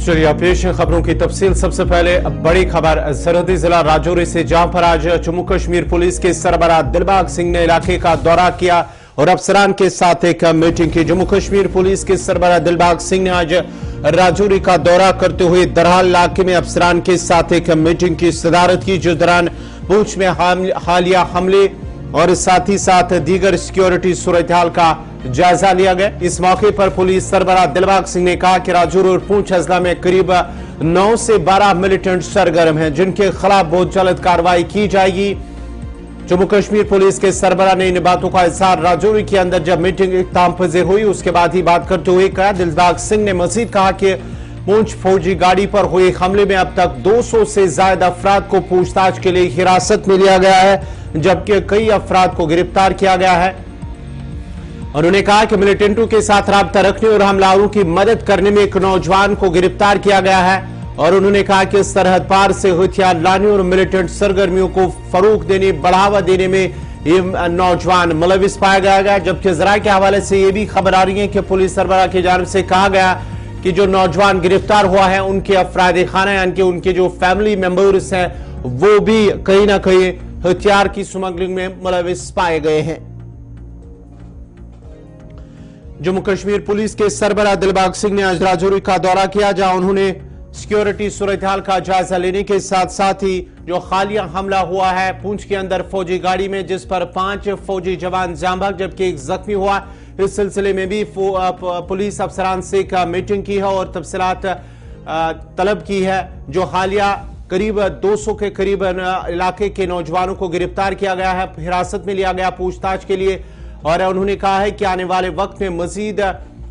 चलिए पेश है खबरों की तफसील। सबसे पहले बड़ी खबर सरहदी जिला राजौरी से, जहां पर आज जम्मू कश्मीर पुलिस के सरबराह दिलबाग सिंह ने इलाके का दौरा किया और अफसरान के साथ एक मीटिंग की। जम्मू कश्मीर पुलिस के सरबराह दिलबाग सिंह ने आज राजौरी का दौरा करते हुए दरहाल इलाके में अफसरान के साथ एक मीटिंग की सदारत की, जो दौरान पूंछ में हालिया हमले और साथ ही साथ दीगर सिक्योरिटी सूरत हाल का जायजा लिया गया। इस मौके पर पुलिस सरबराह दिलबाग सिंह ने कहा कि राजौरी और पूंछ अजला में करीब 9 से 12 मिलिटेंट सरगर्म हैं, जिनके खिलाफ बहुत जल्द कार्रवाई की जाएगी। जम्मू कश्मीर पुलिस के सरबराह ने इन बातों का इजहार राजौरी के अंदर जब मीटिंग इख्तिताम पजीर हुई उसके बाद ही बात करते हुए कहा। दिलबाग सिंह ने मजीद कहा कि पूंछ फौजी गाड़ी पर हुए हमले में अब तक 200 से ज्यादा अफराद को पूछताछ के लिए हिरासत में लिया गया है, जबकि कई अफराद को गिरफ्तार किया गया है। उन्होंने कहा कि मिलिटेंटों के साथ राब्ता रखने और हमलावरों की मदद करने में एक नौजवान को गिरफ्तार किया गया है और उन्होंने कहा कि सरहद पार से हथियार लाने और मिलिटेंट सरगर्मियों को फरोग देने, बढ़ावा देने में ये नौजवान मुलविस पाया गया। जबकि जरा के हवाले से यह भी खबर आ रही है कि पुलिस सरबराह की जानिब से कहा गया कि जो नौजवान गिरफ्तार हुआ है उनके अफराद खाना यानी कि उनके जो फैमिली मेंबर्स हैं वो भी कहीं ना कहीं हथियार की स्मगलिंग में मुलविस पाए गए हैं। जम्मू कश्मीर पुलिस के सरबराह दिलबाग सिंह ने आज राजौरी का दौरा किया, जहां उन्होंने सिक्योरिटी सूरत हाल का जायजा लेने के साथ साथ ही जो हालिया हमला हुआ है पूंछ के अंदर फौजी गाड़ी में, जिस पर 5 फौजी जवान जान भाग जबकि एक जख्मी हुआ, इस सिलसिले में भी पुलिस अफसरान से एक मीटिंग की है और तफसीलात तलब की है। जो हालिया करीब 200 के करीब इलाके के नौजवानों को गिरफ्तार किया गया है, हिरासत में लिया गया पूछताछ के लिए, और उन्होंने कहा है कि आने वाले वक्त में मजीद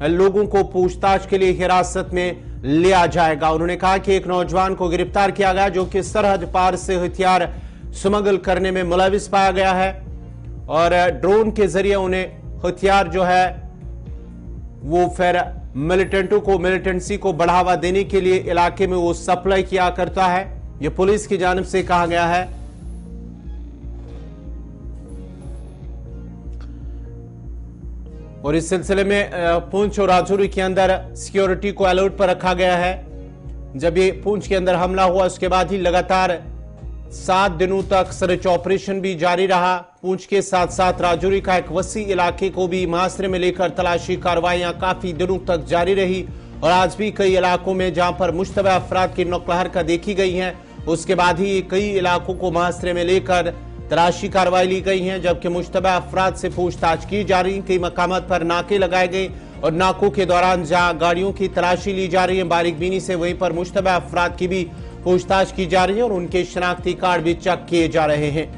लोगों को पूछताछ के लिए हिरासत में लिया जाएगा। उन्होंने कहा कि एक नौजवान को गिरफ्तार किया गया जो कि सरहद पार से हथियार स्मगल करने में मुलविस पाया गया है और ड्रोन के जरिए उन्हें हथियार जो है वो फिर मिलिटेंटों को, मिलिटेंसी को बढ़ावा देने के लिए इलाके में वो सप्लाई किया करता है, ये पुलिस की जानिब से कहा गया है। और इस सिलसिले में पूंछ और राजौरी के अंदर सिक्योरिटी को अलर्ट पर रखा गया है। जब ये पूंछ के अंदर हमला हुआ उसके बाद ही लगातार 7 दिनों तक सर्च ऑपरेशन भी जारी रहा। पूंछ के साथ साथ राजौरी का एक वसी इलाके को भी मुहासरे में लेकर तलाशी कार्रवाइयां काफी दिनों तक जारी रही और आज भी कई इलाकों में जहां पर मुश्तबा अफराद की नौकलहरकत देखी गई है उसके बाद ही कई इलाकों को मुहासरे में लेकर तलाशी कार्रवाई ली गई है, जबकि मुश्तबा अफराद से पूछताछ की जा रही। कई मकामात पर नाके लगाए गए और नाकों के दौरान जहां गाड़ियों की तलाशी ली जा रही है बारीकबीनी से, वहीं पर मुश्तबा अफराद की भी पूछताछ की जा रही है और उनके शनाख्ती कार्ड भी चेक किए जा रहे हैं।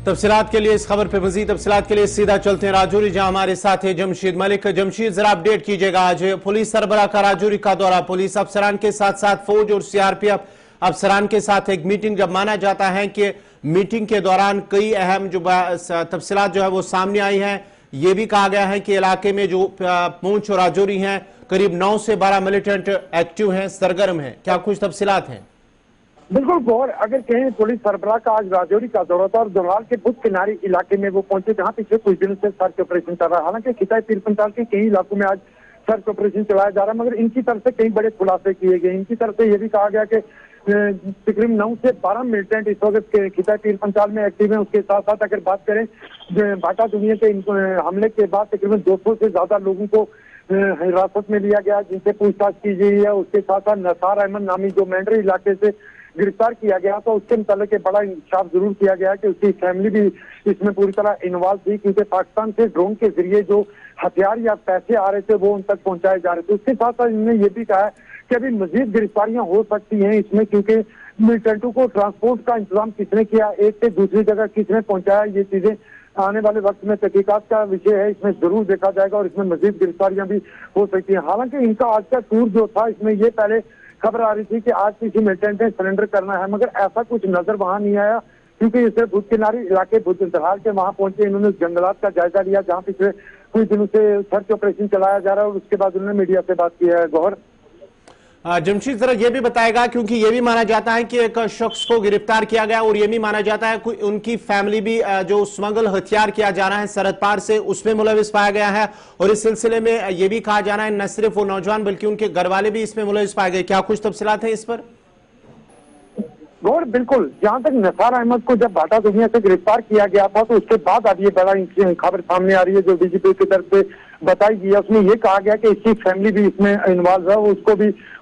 तफसीलात के लिए इस खबर पर मजीद तफसीलात के लिए सीधा चलते हैं राजौरी, जहां हमारे साथ है जमशीद मलिक। जमशीद, जरा अपडेट कीजिएगा। आज पुलिस सरबराह का राजौरी का दौरा, पुलिस अफसरान के साथ साथ फौज और सीआरपीएफ अफसरान के साथ एक मीटिंग, जब माना जाता है कि मीटिंग के दौरान कई अहम जो तफसीलात जो है वो सामने आई है। ये भी कहा गया है कि इलाके में जो पूंछ और राजौरी हैं करीब 9 से 12 मिलिटेंट एक्टिव हैं, सरगर्म हैं, क्या कुछ तफसीलात हैं? बिल्कुल गौर, अगर कहें पुलिस सरबराह का आज राजौरी का दौरा था और दोराल के बुध किनारी इलाके में वो पहुंचे जहां पिछले कुछ दिनों से सर्च ऑपरेशन चल रहा है। हालांकि खिताई पीर पंचाल के कई इलाकों में आज सर्च ऑपरेशन चलाया जा रहा है, मगर इनकी तरफ से कई बड़े खुलासे किए गए। इनकी तरफ से यह भी कहा गया कि तकरीबन 9 से 12 मिलिटेंट इस वक्त खिताई पीर पंचाल में एक्टिव है। उसके साथ साथ अगर बात करें भाटा दुनिया के हमले के बाद तकरीबन 200 से ज्यादा लोगों को हिरासत में लिया गया जिनसे पूछताछ की गई है। उसके साथ साथ नसार अहमद नामी जो मेंढरी इलाके से गिरफ्तार किया गया तो उसके मुताबिक बड़ा इंकशाफ जरूर किया गया कि उसकी फैमिली भी इसमें पूरी तरह इन्वॉल्व थी, क्योंकि पाकिस्तान से ड्रोन के जरिए जो हथियार या पैसे आ रहे थे वो उन तक पहुंचाए जा रहे थे। उसके साथ साथ इन्होंने ये भी कहा है कि अभी मजीद गिरफ्तारियां हो सकती हैं इसमें, क्योंकि मिलिटेंटों को ट्रांसपोर्ट का इंतजाम किसने किया, एक से दूसरी जगह किसने पहुंचाया, ये चीजें आने वाले वक्त में तहकीकात का विषय है, इसमें जरूर देखा जाएगा और इसमें मजीद गिरफ्तारियां भी हो सकती हैं। हालांकि इनका आज का टूर जो था इसमें ये पहले खबर आ रही थी कि आज किसी मिलिटेंट ने सरेंडर करना है, मगर ऐसा कुछ नजर वहां नहीं आया, क्योंकि इसे भुज किनारी इलाके दरहाल के वहां पहुंचे, इन्होंने जंगलात का जायजा लिया जहां पिछले कुछ दिनों से सर्च ऑपरेशन चलाया जा रहा है और उसके बाद उन्होंने मीडिया से बात की है। गौर जमशीद जरा ये भी बताएगा, क्योंकि ये भी माना जाता है कि एक शख्स को गिरफ्तार किया गया और ये भी माना जाता है कि उनकी फैमिली भी जो स्मगल हथियार किया जा रहा है सरहद पार से, उसमें मुलविस पाया गया है। और इस सिलसिले में ये भी कहा जा रहा है न सिर्फ वो नौजवान बल्कि उनके घर वाले भी इसमें मुलविस पाए गए। क्या कुछ तफसीलात है इस पर? गौर बिल्कुल, जहां तक नसार अहमद को जब बाटा दुनिया से गिरफ्तार किया गया था तो उसके बाद अब ये बड़ा खबर सामने आ रही है जो डीजीपी की तरफ से बताई गई है। उसमें ये कहा गया कि इसकी फैमिली भी इसमें इन्वॉल्व है,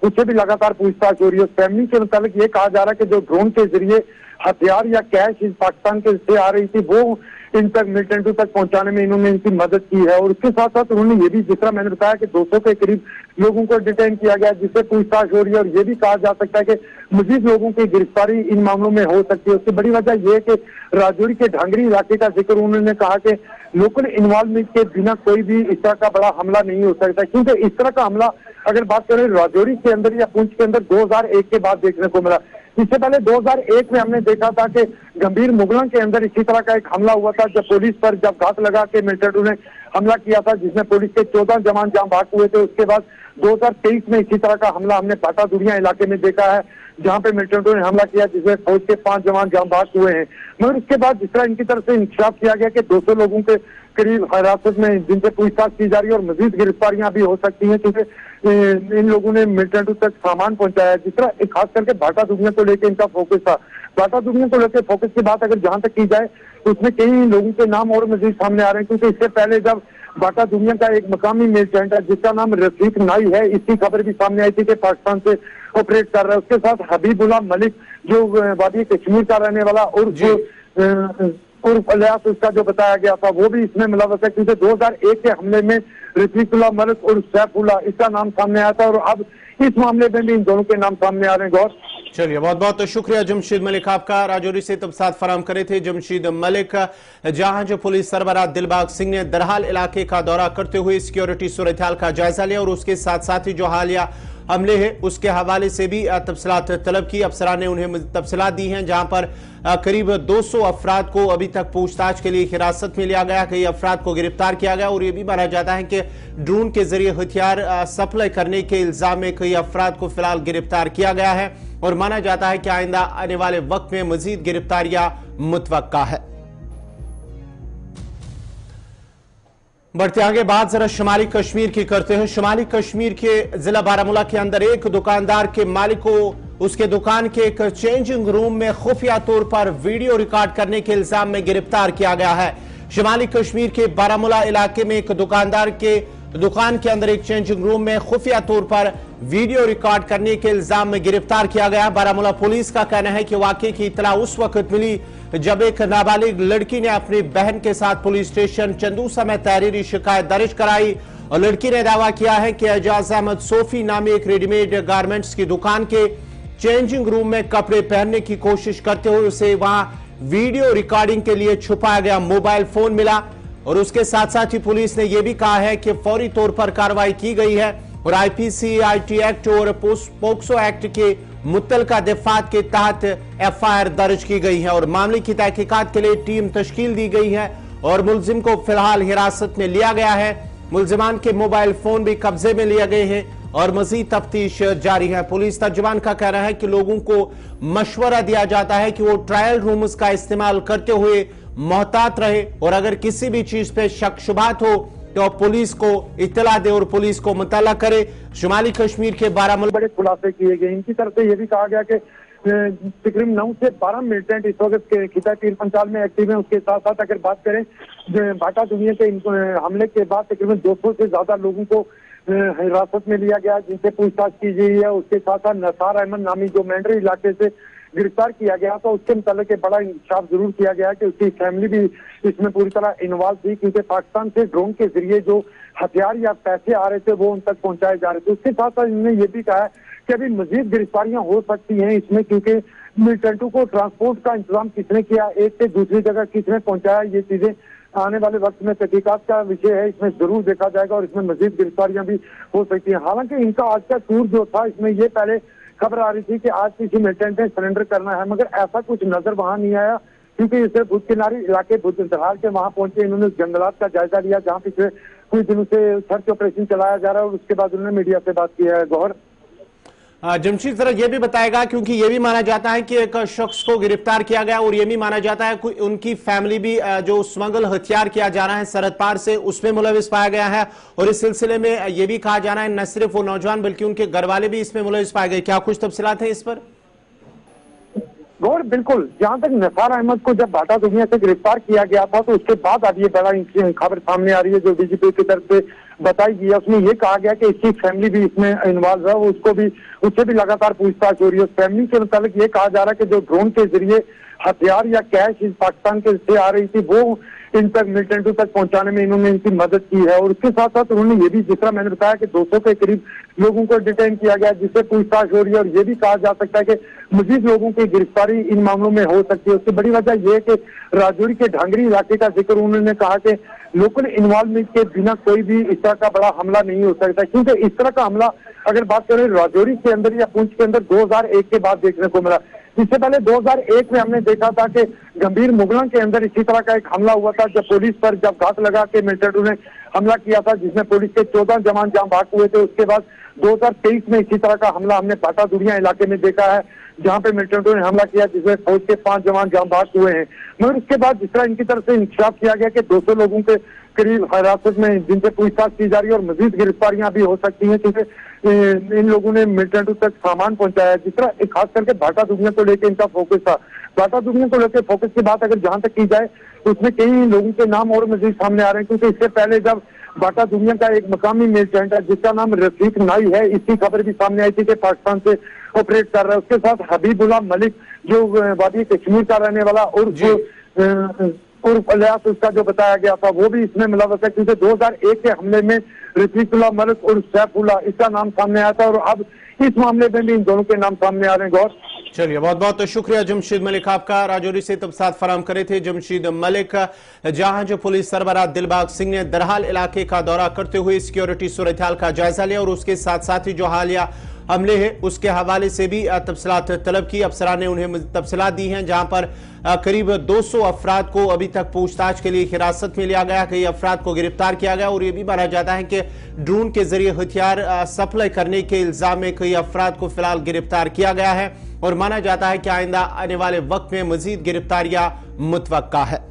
उससे भी लगातार पूछताछ हो रही है। फैमिली के मुताबिक ये कहा जा रहा है कि जो ड्रोन के जरिए हथियार या कैश इस पाकिस्तान के से आ रही थी वो इन तक मिलिटेंटों तक पहुंचाने में इन्होंने इनकी मदद की है। और उसके साथ साथ उन्होंने ये भी, जिस तरह मैंने बताया कि 200 के करीब लोगों को डिटेन किया गया जिससे पूछताछ हो रही है। और ये भी कहा जा सकता है कि मजीद लोगों की गिरफ्तारी इन मामलों में हो सकती है। उसकी बड़ी वजह यह है कि राजौरी के ढांगरी इलाके का जिक्र उन्होंने कहा कि लोकल इन्वॉल्वमेंट के बिना कोई भी इस तरह का बड़ा हमला नहीं हो सकता, क्योंकि इस तरह का हमला अगर बात करें राजौरी के अंदर या पुंछ के अंदर 2001 के बाद देखने को मिला। इससे पहले 2001 में हमने देखा था कि गंभीर मुगलन के अंदर इसी तरह का एक हमला हुआ था जब पुलिस पर घात लगा के मिलिटेंटों ने हमला किया था जिसमें पुलिस के 14 जवान जहां भाग हुए थे। उसके बाद 2023 में इसी तरह का हमला हमने बाटा दुनिया इलाके में देखा है जहां पे मिलिटेंटों ने हमला किया जिसमें फौज के 5 जवान जहां भाग हुए हैं। मगर उसके बाद जिस तरह इनकी तरफ से इंकशाफ किया गया कि 200 लोगों के करीब हिरासत में जिनसे पूछताछ की जा रही है और मजीद गिरफ्तारियां भी हो सकती हैं क्योंकि इन लोगों ने मिलिटेंटों तक सामान पहुंचाया। जिस तरह खास करके बाटा दुनिया को लेकर इनका फोकस था। बाटा दुनिया को लेकर फोकस की बात अगर जहां तक की जाए तो उसमें कई लोगों के नाम और मजीद सामने आ रहे हैं, क्योंकि इससे पहले जब बाटा दुनिया का एक मकामी मिलिटेंट है जिसका नाम रफीक नाई है, इसकी खबर भी सामने आई थी कि पाकिस्तान से ऑपरेट कर रहा है। उसके साथ हबीबुल्लाह मलिक जो वादी कश्मीर का रहने वाला उर्फ अलियास उसका जो बताया गया था वो भी इसमें मुलव्वस है, क्योंकि 2001 के हमले में रफीकुल्लाह मलिक और सैफुल्लाह इसका नाम सामने आया था और अब इस मामले में भी इन दोनों के नाम सामने आ रहे हैं। गौर चलिए, बहुत बहुत शुक्रिया जमशीद मलिक आपका, राजौरी से तफसीलात फराहम करे थे जमशीद मलिक। जहां जो पुलिस सरबराह दिलबाग सिंह ने दरहाल इलाके का दौरा करते हुए सिक्योरिटी सूरत हाल का जायजा लिया और उसके साथ साथ ही जो हालिया हमले है उसके हवाले से भी तफसीलात तलब की। अफसरान ने उन्हें तफसीलात दी हैं जहां पर करीब 200 अफराद को अभी तक पूछताछ के लिए हिरासत में लिया गया, कई अफराद को गिरफ्तार किया गया और यह भी माना जाता है कि ड्रोन के जरिए हथियार सप्लाई करने के इल्जाम में कई अफराद को फिलहाल गिरफ्तार किया गया है और माना जाता है कि आइंदा आने वाले वक्त में मजीद गिरफ्तारियां मुतवक्का है। बढ़ते आगे बात जरा शुमाली कश्मीर की करते हैं। शुमाली कश्मीर के जिला बारामूला के अंदर एक दुकानदार के मालिक को उसके दुकान के एक चेंजिंग रूम में खुफिया तौर पर वीडियो रिकॉर्ड करने के इल्जाम में गिरफ्तार किया गया है। शुमाली कश्मीर के बारामूला इलाके में एक दुकानदार के दुकान के अंदर एक चेंजिंग रूम में खुफिया तौर पर वीडियो रिकॉर्ड करने के इल्जाम में गिरफ्तार किया गया। बारामूला पुलिस का कहना है कि वाकये की इतला उस वक्त मिली जब एक नाबालिग लड़की ने अपनी बहन के साथ पुलिस स्टेशन चंदूसा में तहरीरी शिकायत दर्ज कराई और लड़की ने दावा किया है कि एजाज अहमद सोफी नामी एक रेडीमेड गारमेंट्स की दुकान के चेंजिंग रूम में कपड़े पहनने की कोशिश करते हुए उसे वहां वीडियो रिकॉर्डिंग के लिए छुपाया गया मोबाइल फोन मिला। और उसके साथ साथ ही पुलिस ने यह भी कहा है कि फौरी तौर पर कार्रवाई की गई है और आईपीसी, आईटी एक्ट और पोक्सो एक्ट के मुत्तलका दफात के तहत एफआईआर दर्ज की गई है और मामले की तहकीकात के लिए टीम तश्कील दी गई है और मुलजिम को फिलहाल हिरासत में लिया गया है। मुलजिमान के मोबाइल फोन भी कब्जे में लिए गए हैं और मजीद तफ्तीश जारी है। पुलिस तर्जुमान का कहना है कि लोगों को मशवरा दिया जाता है कि वो ट्रायल रूम्स का इस्तेमाल करते हुए मोहतात रहे और अगर किसी भी चीज पे शक शुबात हो तो पुलिस को इत्तला दे और पुलिस को मुतल्ला करे। शुमाली कश्मीर के बारामूला बड़े खुलासे किए गए। इनकी तरफ से यह भी कहा गया कि तकरीबन 9 से 12 मिलिटेंट इस वक्त के खिता पीर पंचाल में एक्टिव है। उसके साथ साथ अगर बात करें बाटा दुनिया के हमले के बाद तकरीबन 200 से ज्यादा लोगों को हिरासत में लिया गया जिनसे पूछताछ की गई है। उसके साथ साथ नसार अहमद नामी जो मेंढरी इलाके से गिरफ्तार किया गया तो उसके मुताबिक बड़ा इंकशाफ जरूर किया गया कि उसकी फैमिली भी इसमें पूरी तरह इन्वॉल्व थी, क्योंकि पाकिस्तान से ड्रोन के जरिए जो हथियार या पैसे आ रहे थे वो उन तक पहुंचाए जा रहे थे। उसके साथ साथ इन्होंने ये भी कहा है कि अभी मजीद गिरफ्तारियां हो सकती हैं इसमें, क्योंकि मिलिटेंटों को ट्रांसपोर्ट का इंतजाम किसने किया, एक से दूसरी जगह किसने पहुंचाया, ये चीजें आने वाले वक्त में तहकीकात का विषय है, इसमें जरूर देखा जाएगा और इसमें मजीद गिरफ्तारियां भी हो सकती हैं। हालांकि इनका आज का टूर जो था इसमें ये पहले खबर आ रही थी कि आज किसी मिलिटेंट ने सरेंडर करना है, मगर ऐसा कुछ नजर वहां नहीं आया, क्योंकि इसे भुज किनारी इलाके दरहाल के वहां पहुंचे इन्होंने जंगलात का जायजा लिया जहां पिछले कुछ दिनों से सर्च ऑपरेशन चलाया जा रहा है और उसके बाद उन्होंने मीडिया से बात की है। गौहर जमशीद जरा ये भी बताएगा, क्योंकि ये भी माना जाता है कि एक शख्स को गिरफ्तार किया गया और ये भी माना जाता है कि उनकी फैमिली भी जो स्मगल हथियार किया जा रहा है सरहद पार से, उसमें मुलविस पाया गया है। और इस सिलसिले में ये भी कहा जा रहा है न सिर्फ वो नौजवान बल्कि उनके घर वाले भी इसमें मुलविस पाए गए। क्या कुछ तफसीलात हैं इस पर? गौर बिल्कुल, जहां तक निसार अहमद को जब बाटा दुनिया से गिरफ्तार किया गया था तो उसके बाद अब ये बड़ा खबर सामने आ रही है जो डीजीपी की तरफ से बताई गई है। उसमें ये कहा गया कि इसकी फैमिली भी इसमें इन्वॉल्व है, उससे भी लगातार पूछताछ हो रही है। उस फैमिली के मुताबिक ये कहा जा रहा है कि जो ड्रोन के जरिए हथियार या कैश इस पाकिस्तान के से आ रही थी वो इन तक मिलिटेंटों तक पहुंचाने में इन्होंने इनकी मदद की है। और उसके साथ साथ उन्होंने ये भी, जिस तरह मैंने बताया कि 200 के करीब लोगों को डिटेन किया गया जिससे पूछताछ हो रही है। और ये भी कहा जा सकता है कि मजीद लोगों की गिरफ्तारी इन मामलों में हो सकती है। उसकी बड़ी वजह यह है कि राजौरी के ढांगरी इलाके का जिक्र उन्होंने कहा कि लोकल इन्वॉल्वमेंट के बिना कोई भी इस तरह का बड़ा हमला नहीं हो सकता, क्योंकि इस तरह का हमला अगर बात करें राजौरी के अंदर या पुंछ के अंदर 2001 के बाद देखने को मिला। इससे पहले 2001 में हमने देखा था कि गंभीर मुगलन के अंदर इसी तरह का एक हमला हुआ था जब पुलिस पर घात लगा के मिलिटेंटों ने हमला किया था जिसमें पुलिस के 14 जवान जहां भाग हुए थे। उसके बाद 2023 में इसी तरह का हमला हमने बाटा दुनिया इलाके में देखा है जहां पे मिलिटेंटों ने हमला किया जिसमें फौज के 5 जवान जहां भाग हुए हैं। मगर उसके बाद जिस तरह इनकी तरफ से इंकशाफ किया गया कि 200 लोगों के करीब हिरासत में जिनसे पूछताछ की जा रही है और मजीद गिरफ्तारियां भी हो सकती हैं क्योंकि इन लोगों ने मिलिटेंटों तक सामान पहुंचाया। जिस तरह खास करके बाटा दुनिया को लेकर इनका फोकस था। बाटा दुनिया को लेकर फोकस की बात अगर जहां तक की जाए तो उसमें कई लोगों के नाम और मजीद सामने आ रहे हैं, क्योंकि इससे पहले जब बाटा दुनिया का एक मकामी मिलिटेंट है जिसका नाम रफीक नाई है, इसकी खबर भी सामने आई थी कि पाकिस्तान से ऑपरेट कर रहा है। उसके साथ हबीबुल्लाह मलिक जो वादी कश्मीर का रहने वाला उर्फ अलियास उसका जो बताया गया था वो भी इसमें मुलव्वस है, क्योंकि 2001 के हमले में रफीकुल्लाह मलिक उर्फ सैफुल्लाह इसका नाम सामने आया था और अब इस मामले में भी इन दोनों के नाम सामने आ रहे हैं। गौर चलिए, बहुत बहुत शुक्रिया जमशीद मलिक आपका, राजौरी से तफसीलात फराहम करे थे जमशीद मलिक। जहां जो पुलिस सरबराह दिलबाग सिंह ने दरहाल इलाके का दौरा करते हुए सिक्योरिटी सूरत हाल का जायजा लिया और उसके साथ साथ ही जो हालिया हमले है उसके हवाले से भी तफसीलात तलब की। अफसरान ने उन्हें तफसीलात दी हैं जहां पर करीब 200 अफराद को अभी तक पूछताछ के लिए हिरासत में लिया गया, कई अफराद को गिरफ्तार किया गया और यह भी माना जाता है कि ड्रोन के जरिए हथियार सप्लाई करने के इल्जाम में कई अफराद को फिलहाल गिरफ्तार किया गया है और माना जाता है कि आइंदा आने वाले वक्त में मजीद गिरफ्तारियां मुतवक्का है।